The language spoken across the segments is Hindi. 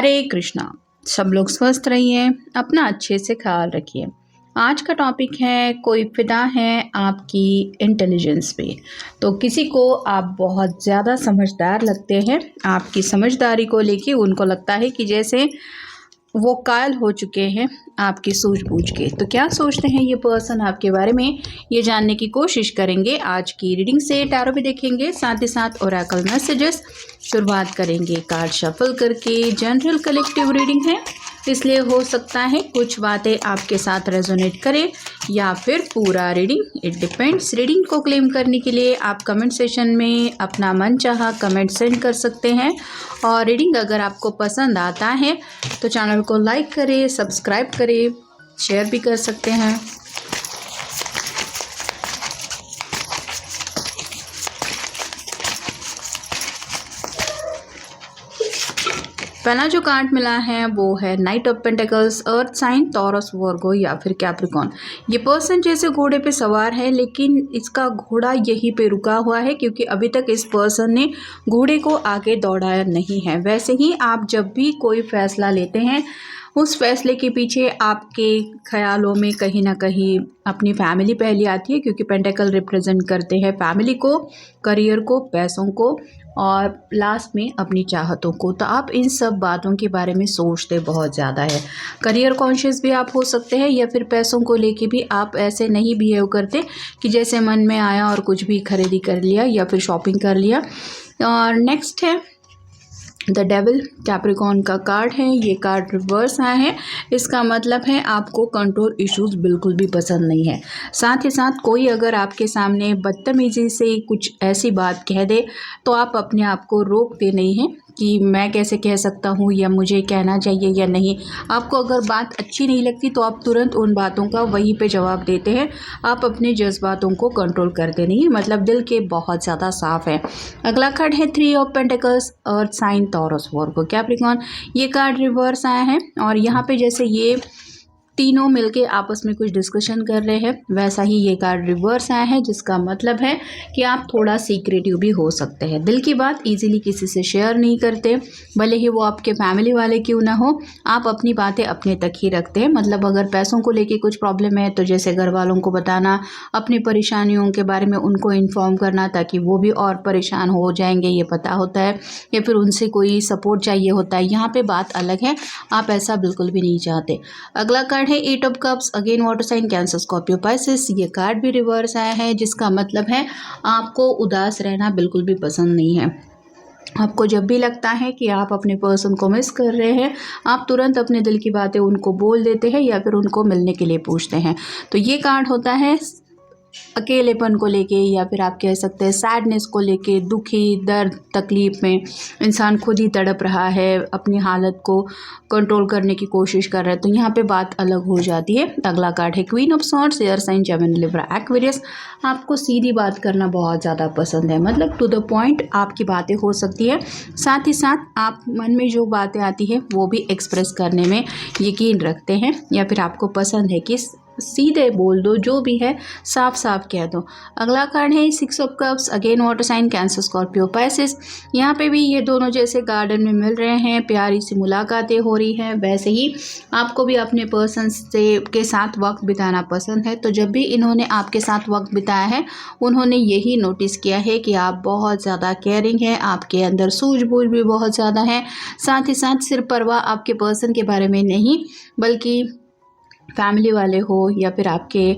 हरे कृष्णा। सब लोग स्वस्थ रहिए, अपना अच्छे से ख्याल रखिए। आज का टॉपिक है कोई फिदा है आपकी इंटेलिजेंस पे। तो किसी को आप बहुत ज़्यादा समझदार लगते हैं, आपकी समझदारी को लेके उनको लगता है कि जैसे वो कायल हो चुके हैं आपकी सूझबूझ के। तो क्या सोचते हैं ये पर्सन आपके बारे में, ये जानने की कोशिश करेंगे आज की रीडिंग से। टैरो भी देखेंगे, साथ ही साथ ओरेकल मैसेजेस। शुरुआत करेंगे कार्ड शफल करके। जनरल कलेक्टिव रीडिंग है, इसलिए हो सकता है कुछ बातें आपके साथ रेजोनेट करें या फिर पूरा रीडिंग, इट डिपेंड्स। रीडिंग को क्लेम करने के लिए आप कमेंट सेशन में अपना मन चाहा कमेंट सेंड कर सकते हैं। और रीडिंग अगर आपको पसंद आता है तो चैनल को लाइक करें, सब्सक्राइब करें, शेयर भी कर सकते हैं। पहला जो कार्ड मिला है वो है knight of pentacles, earth sign, Taurus, Virgo या फिर कैप्रिकॉन। ये पर्सन जैसे घोड़े पे सवार है, लेकिन इसका घोड़ा यहीं पे रुका हुआ है क्योंकि अभी तक इस पर्सन ने घोड़े को आगे दौड़ाया नहीं है। वैसे ही आप जब भी कोई फैसला लेते हैं, उस फैसले के पीछे आपके ख्यालों में कहीं ना कहीं अपनी फैमिली पहले आती है, क्योंकि पेंटिकल रिप्रेजेंट करते हैं फैमिली को, करियर को, पैसों को और लास्ट में अपनी चाहतों को। तो आप इन सब बातों के बारे में सोचते बहुत ज़्यादा है। करियर कॉन्शियस भी आप हो सकते हैं या फिर पैसों को लेके भी आप ऐसे नहीं बिहेव करते कि जैसे मन में आया और कुछ भी खरीदी कर लिया या फिर शॉपिंग कर लिया। और नेक्स्ट है द डेविल, कैप्रिकॉन का कार्ड है। ये कार्ड रिवर्स आया है, इसका मतलब है आपको कंट्रोल इश्यूज बिल्कुल भी पसंद नहीं है। साथ ही साथ कोई अगर आपके सामने बदतमीजी से कुछ ऐसी बात कह दे तो आप अपने आप को रोकते नहीं हैं कि मैं कैसे कह सकता हूँ या मुझे कहना चाहिए या नहीं। आपको अगर बात अच्छी नहीं लगती तो आप तुरंत उन बातों का वहीं पे जवाब देते हैं। आप अपने जज्बातों को कंट्रोल करते नहीं, मतलब दिल के बहुत ज़्यादा साफ है। अगला कार्ड है three of pentacles, earth sign, Taurus, Virgo, Capricorn. ये कार्ड रिवर्स आया है और यहाँ पे जैसे ये तीनों मिलके आपस में कुछ डिस्कशन कर रहे हैं, वैसा ही ये कार्ड रिवर्स आया है, जिसका मतलब है कि आप थोड़ा सीक्रेटिव भी हो सकते हैं। दिल की बात इजीली किसी से शेयर नहीं करते, भले ही वो आपके फैमिली वाले क्यों ना हो। आप अपनी बातें अपने तक ही रखते हैं। मतलब अगर पैसों को लेके कुछ प्रॉब्लम है तो जैसे घर वालों को बताना, अपनी परेशानियों के बारे में उनको इन्फॉर्म करना, ताकि वो भी और परेशान हो जाएंगे, ये पता होता है। या फिर उनसे कोई सपोर्ट चाहिए होता है, यहाँ पे बात अलग है, आप ऐसा बिल्कुल भी नहीं चाहते। अगला कार्ड है eight of cups, again water sign, Cancer, Scorpio, Pisces. ये कार्ड भी रिवर्स आया है, जिसका मतलब है आपको उदास रहना बिल्कुल भी पसंद नहीं है। आपको जब भी लगता है कि आप अपने पर्सन को मिस कर रहे हैं, आप तुरंत अपने दिल की बातें उनको बोल देते हैं या फिर उनको मिलने के लिए पूछते हैं। तो ये कार्ड होता है अकेलेपन को लेके, या फिर आप कह सकते हैं सैडनेस को लेके, दुखी, दर्द, तकलीफ में इंसान खुद ही तड़प रहा है, अपनी हालत को कंट्रोल करने की कोशिश कर रहा है। तो यहाँ पे बात अलग हो जाती है। अगला कार्ड है queen of swords, air sign, Gemini, Libra, Aquarius. आपको सीधी बात करना बहुत ज़्यादा पसंद है, मतलब टू द पॉइंट आपकी बातें हो सकती है। साथ ही साथ आप मन में जो बातें आती है वो भी एक्सप्रेस करने में यकीन रखते हैं, या फिर आपको पसंद है कि सीधे बोल दो, जो भी है साफ साफ कह दो। अगला कार्ड है six of cups, again water sign, Cancer, Scorpio, Pisces. यहाँ पे भी ये दोनों जैसे गार्डन में मिल रहे हैं, प्यारी सी मुलाकातें हो रही हैं, वैसे ही आपको भी अपने पर्सन से के साथ वक्त बिताना पसंद है। तो जब भी इन्होंने आपके साथ वक्त बिताया है, उन्होंने यही नोटिस किया है कि आप बहुत ज़्यादा केयरिंग है, आपके अंदर सूझबूझ भी बहुत ज़्यादा है। साथ ही साथ सिर्फ परवाह आपके पर्सन के बारे में नहीं, बल्कि फैमिली वाले हो या फिर आपके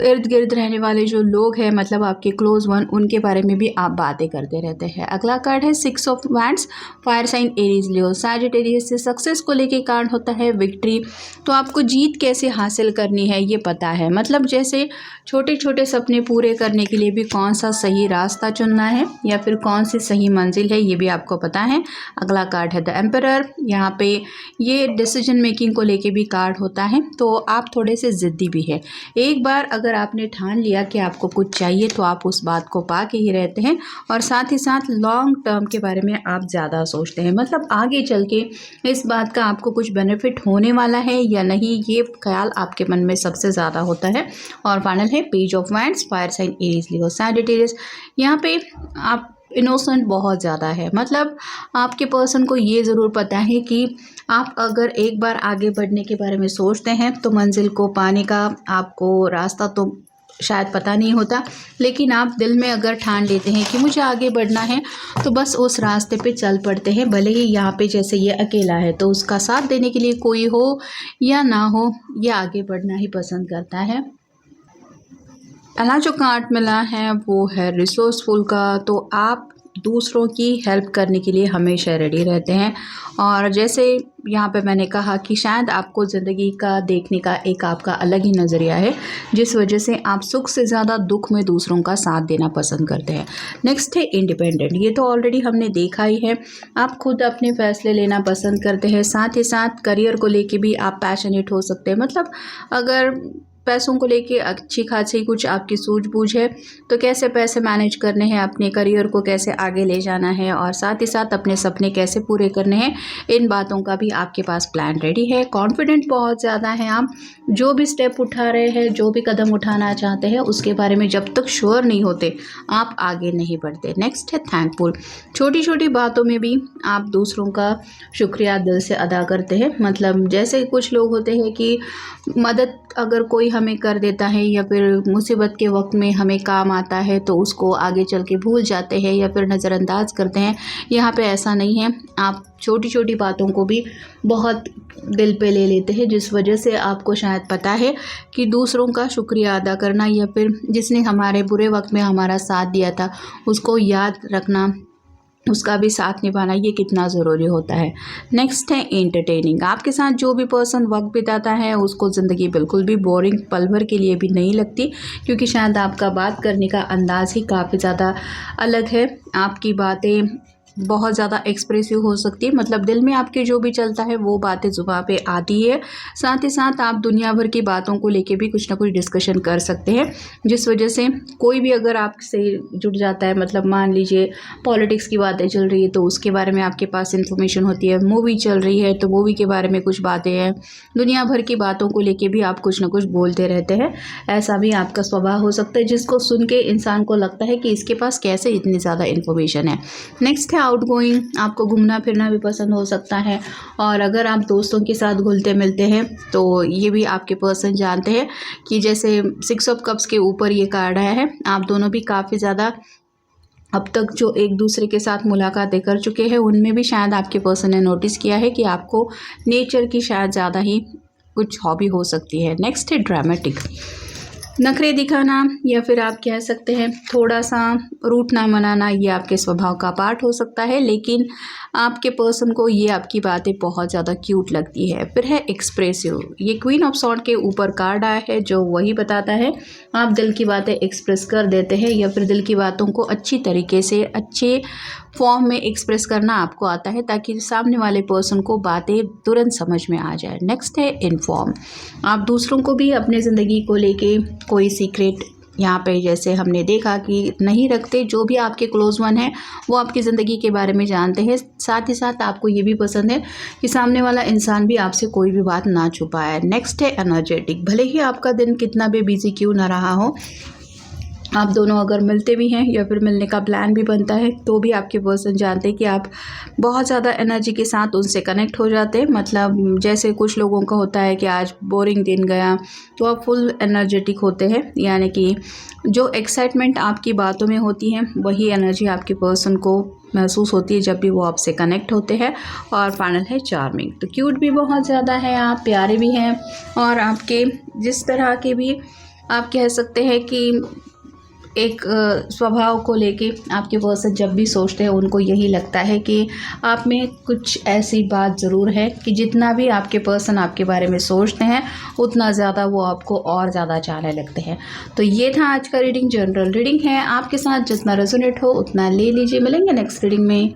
इर्द गिर्द रहने वाले जो लोग हैं, मतलब आपके क्लोज वन, उनके बारे में भी आप बातें करते रहते हैं। अगला कार्ड है six of wands, fire sign, Aries, Leo, Sagittarius. से सक्सेस को लेके कार्ड होता है विक्ट्री। तो आपको जीत कैसे हासिल करनी है ये पता है, मतलब जैसे छोटे छोटे सपने पूरे करने के लिए भी कौन सा सही रास्ता चुनना है या फिर कौन सी सही मंजिल है, ये भी आपको पता है। अगला कार्ड है द एम्परर। यहाँ पे ये डिसीजन मेकिंग को लेके भी कार्ड होता है, तो आप थोड़े से ज़िद्दी भी है। एक बार अगर आपने ठान लिया कि आपको कुछ चाहिए तो आप उस बात को पा के ही रहते हैं। और साथ ही साथ लॉन्ग टर्म के बारे में आप ज़्यादा सोचते हैं, मतलब आगे चल के इस बात का आपको कुछ बेनिफिट होने वाला है या नहीं, ये ख्याल आपके मन में सबसे ज़्यादा होता है। और फाइनल है page of wands, fire sign, Aries, Leo, Sagittarius. यहाँ पे आप इनोसेंट बहुत ज़्यादा है। मतलब आपके पर्सन को ये ज़रूर पता है कि आप अगर एक बार आगे बढ़ने के बारे में सोचते हैं तो मंजिल को पाने का आपको रास्ता तो शायद पता नहीं होता, लेकिन आप दिल में अगर ठान लेते हैं कि मुझे आगे बढ़ना है तो बस उस रास्ते पे चल पड़ते हैं। भले ही यहाँ पे जैसे ये अकेला है तो उसका साथ देने के लिए कोई हो या ना हो, ये आगे बढ़ना ही पसंद करता है। पहला जो कार्ड मिला है वो है रिसोर्सफुल का। तो आप दूसरों की हेल्प करने के लिए हमेशा रेडी रहते हैं, और जैसे यहाँ पे मैंने कहा कि शायद आपको ज़िंदगी का देखने का एक आपका अलग ही नज़रिया है, जिस वजह से आप सुख से ज़्यादा दुख में दूसरों का साथ देना पसंद करते हैं। नेक्स्ट है इंडिपेंडेंट। ये तो ऑलरेडी हमने देखा ही है, आप खुद अपने फैसले लेना पसंद करते हैं। साथ ही साथ करियर को लेके भी आप पैशनेट हो सकते हैं। मतलब अगर पैसों को लेके अच्छी खासी कुछ आपकी सूझबूझ है तो कैसे पैसे मैनेज करने हैं, अपने करियर को कैसे आगे ले जाना है, और साथ ही साथ अपने सपने कैसे पूरे करने हैं, इन बातों का भी आपके पास प्लान रेडी है। कॉन्फिडेंट बहुत ज़्यादा है आप। जो भी स्टेप उठा रहे हैं, जो भी कदम उठाना चाहते हैं, उसके बारे में जब तक श्योर नहीं होते आप आगे नहीं बढ़ते। नेक्स्ट है थैंकफुल। छोटी छोटी बातों में भी आप दूसरों का शुक्रिया दिल से अदा करते हैं। मतलब जैसे कुछ लोग होते हैं कि मदद अगर कोई हमें कर देता है या फिर मुसीबत के वक्त में हमें काम आता है तो उसको आगे चल के भूल जाते हैं या फिर नज़रअंदाज करते हैं। यहाँ पे ऐसा नहीं है, आप छोटी छोटी बातों को भी बहुत दिल पे ले लेते हैं, जिस वजह से आपको शायद पता है कि दूसरों का शुक्रिया अदा करना या फिर जिसने हमारे बुरे वक्त में हमारा साथ दिया था उसको याद रखना, उसका भी साथ निभाना, ये कितना ज़रूरी होता है। नेक्स्ट है एंटरटेनिंग। आपके साथ जो भी पर्सन वक्त बिताता है उसको ज़िंदगी बिल्कुल भी बोरिंग पल भर के लिए भी नहीं लगती, क्योंकि शायद आपका बात करने का अंदाज़ ही काफ़ी ज़्यादा अलग है। आपकी बातें बहुत ज़्यादा एक्सप्रेसिव हो सकती है। मतलब दिल में आपके जो भी चलता है वो बातें ज़ुबान पे आती है। साथ ही साथ आप दुनिया भर की बातों को लेके भी कुछ ना कुछ डिस्कशन कर सकते हैं, जिस वजह से कोई भी अगर आपसे जुड़ जाता है, मतलब मान लीजिए पॉलिटिक्स की बातें चल रही है तो उसके बारे में आपके पास इंफॉर्मेशन होती है, मूवी चल रही है तो मूवी के बारे में कुछ बातें हैं, दुनिया भर की बातों को लेके भी आप कुछ ना कुछ बोलते रहते हैं। ऐसा भी आपका स्वभाव हो सकता है, जिसको सुन के इंसान को लगता है कि इसके पास कैसे इतनी ज़्यादा इन्फॉर्मेशन है। नेक्स्ट है आउटगोइंग। आपको घूमना फिरना भी पसंद हो सकता है, और अगर आप दोस्तों के साथ घुलते मिलते हैं तो ये भी आपके पर्सन जानते हैं कि जैसे 6 ऑफ कप्स के ऊपर ये कार्ड आया है, आप दोनों भी काफ़ी ज़्यादा अब तक जो एक दूसरे के साथ मुलाकातें कर चुके हैं उनमें भी शायद आपके पर्सन ने नोटिस किया है कि आपको नेचर की शायद ज़्यादा ही कुछ हॉबी हो सकती है। नेक्स्ट है ड्रामेटिक। नखरे दिखाना या फिर आप कह सकते हैं थोड़ा सा रूठना मनाना, ये आपके स्वभाव का पार्ट हो सकता है, लेकिन आपके पर्सन को ये आपकी बातें बहुत ज़्यादा क्यूट लगती है। फिर है एक्सप्रेसिव। ये क्वीन ऑफ सॉर्ड के ऊपर कार्ड आया है जो वही बताता है आप दिल की बातें एक्सप्रेस कर देते हैं या फिर दिल की बातों को अच्छी तरीके से अच्छे फॉर्म में एक्सप्रेस करना आपको आता है, ताकि सामने वाले पर्सन को बातें तुरंत समझ में आ जाए। नेक्स्ट है इन्फॉर्म। आप दूसरों को भी अपने ज़िंदगी को लेके कोई सीक्रेट यहाँ पे जैसे हमने देखा कि नहीं रखते। जो भी आपके क्लोज वन है वो आपकी ज़िंदगी के बारे में जानते हैं। साथ ही साथ आपको ये भी पसंद है कि सामने वाला इंसान भी आपसे कोई भी बात ना छुपाए। नेक्स्ट है एनर्जेटिक। भले ही आपका दिन कितना भी बिजी क्यों ना रहा हो, आप दोनों अगर मिलते भी हैं या फिर मिलने का प्लान भी बनता है तो भी आपके पर्सन जानते हैं कि आप बहुत ज़्यादा एनर्जी के साथ उनसे कनेक्ट हो जाते हैं। मतलब जैसे कुछ लोगों का होता है कि आज बोरिंग दिन गया तो आप फुल एनर्जेटिक होते हैं, यानी कि जो एक्साइटमेंट आपकी बातों में होती है वही एनर्जी आपके पर्सन को महसूस होती है जब भी वो आपसे कनेक्ट होते हैं। और फाइनल है चार्मिंग। तो क्यूट भी बहुत ज़्यादा है आप, प्यारे भी हैं, और आपके जिस तरह के भी आप कह सकते हैं कि एक स्वभाव को लेके आपके पर्सन जब भी सोचते हैं उनको यही लगता है कि आप में कुछ ऐसी बात ज़रूर है कि जितना भी आपके पर्सन आपके बारे में सोचते हैं उतना ज़्यादा वो आपको और ज़्यादा चाहने लगते हैं। तो ये था आज का रीडिंग। जनरल रीडिंग है, आपके साथ जितना रेजोनेट हो उतना ले लीजिए। मिलेंगे नेक्स्ट रीडिंग में।